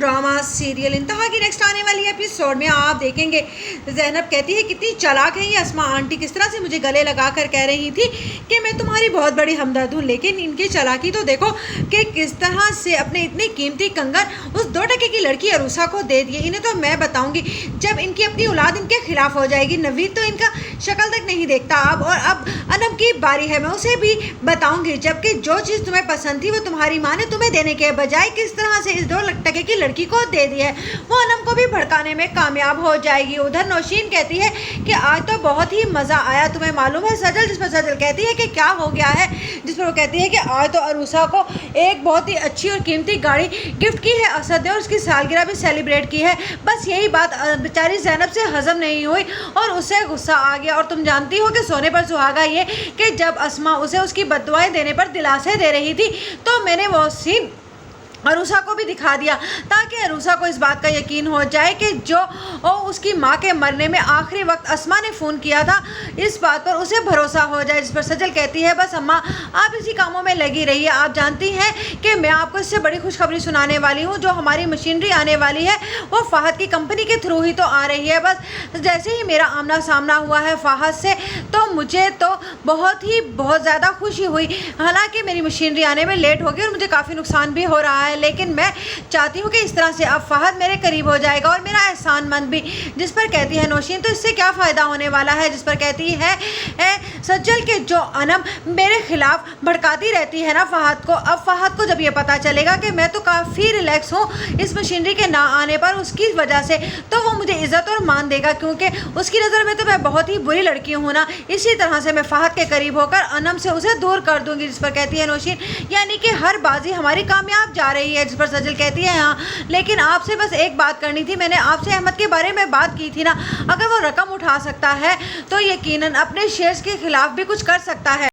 Drama serial इंतहा की next आने वाली एपिसोड में आप देखेंगे ज़ैनब कहती है कितनी चालाक है ये अस्मा आंटी, किस तरह से मुझे गले लगाकर कह रही थी कि मैं तुम्हारी बहुत बड़ी हमदर्द हूँ, लेकिन इनकी चालाकी तो देखो कि किस तरह से अपने इतने कीमती कंगन उस 2 टके की लड़की अरूसा को दे दिए। इन्हें तो मैं बताऊंगी जब इनकी अपनी औलाद इनके खिलाफ हो जाएगी। नवीद तो इनका शक्ल तक नहीं देखता अब अनम की बारी है, मैं उसे भी बताऊंगी। जबकि जो चीज़ तुम्हें पसंद थी वो तुम्हारी माँ ने तुम्हें देने के बजाय किस तरह से इस 2 टके की लड़की को दे दी है, वो अनम को भी भड़काने में कामयाब हो जाएगी। उधर नौशीन कहती है कि आज तो बहुत ही मज़ा आया, तुम्हें मालूम है सजल? जिस पर सजल कहती है कि क्या हो गया है, जिस पर वो कहती है कि आज तो अरूसा को एक बहुत ही अच्छी और कीमती गाड़ी गिफ्ट की है असद ने, और उसकी सालगिरह भी सेलिब्रेट की है। बस यही बात बेचारी ज़ैनब से हजम नहीं हुई और उसे गुस्सा आ गया। और तुम जानती हो कि सोने पर सुहागा ये कि जब अस्मा उसे उसकी बद्दुआएं देने पर दिलासे दे रही थी तो मैंने वो सीन अरूसा को भी दिखा दिया ताकि अरूसा को इस बात का यकीन हो जाए कि जो उसकी माँ के मरने में आखिरी वक्त अस्मा ने फ़ोन किया था, इस बात पर उसे भरोसा हो जाए। जिस पर सजल कहती है बस अम्मा आप इसी कामों में लगी रहिए, आप जानती हैं कि मैं आपको इससे बड़ी खुशखबरी सुनाने वाली हूँ। जो हमारी मशीनरी आने वाली है वो फ़हद की कंपनी के थ्रू ही तो आ रही है। बस जैसे ही मेरा आमना सामना हुआ है फ़हद से तो मुझे तो बहुत ज़्यादा खुशी हुई। हालाँकि मेरी मशीनरी आने में लेट होगी और मुझे काफ़ी नुकसान भी हो रहा है, लेकिन मैं चाहती हूँ कि इस तरह से अब फ़हद मेरे करीब हो जाएगा और मेरा एहसानमंद भी। जिस पर कहती है नौशीन तो इससे क्या फ़ायदा होने वाला है? जिस पर कहती है सज्जल के जो अनम मेरे खिलाफ भड़काती रहती है ना फ़हद को, अब फ़हद को जब ये पता चलेगा कि मैं तो काफ़ी रिलैक्स हूँ इस मशीनरी के ना आने पर उसकी वजह से, तो वो मुझे इज़्ज़त और मान देगा, क्योंकि उसकी नज़र में तो मैं बहुत ही बुरी लड़की हूँ ना। इसी तरह से मैं फ़हद के करीब होकर अनम से उसे दूर कर दूँगी। जिस पर कहती है नौशीन यानी कि हर बाजी हमारी कामयाब जा रही है। जिस पर सजल कहती है हाँ, लेकिन आपसे बस एक बात करनी थी, मैंने आपसे अहमद के बारे में बात की थी ना, अगर वो रकम उठा सकता है तो यकीनन अपने शेयर्स के खिलाफ भी कुछ कर सकता है।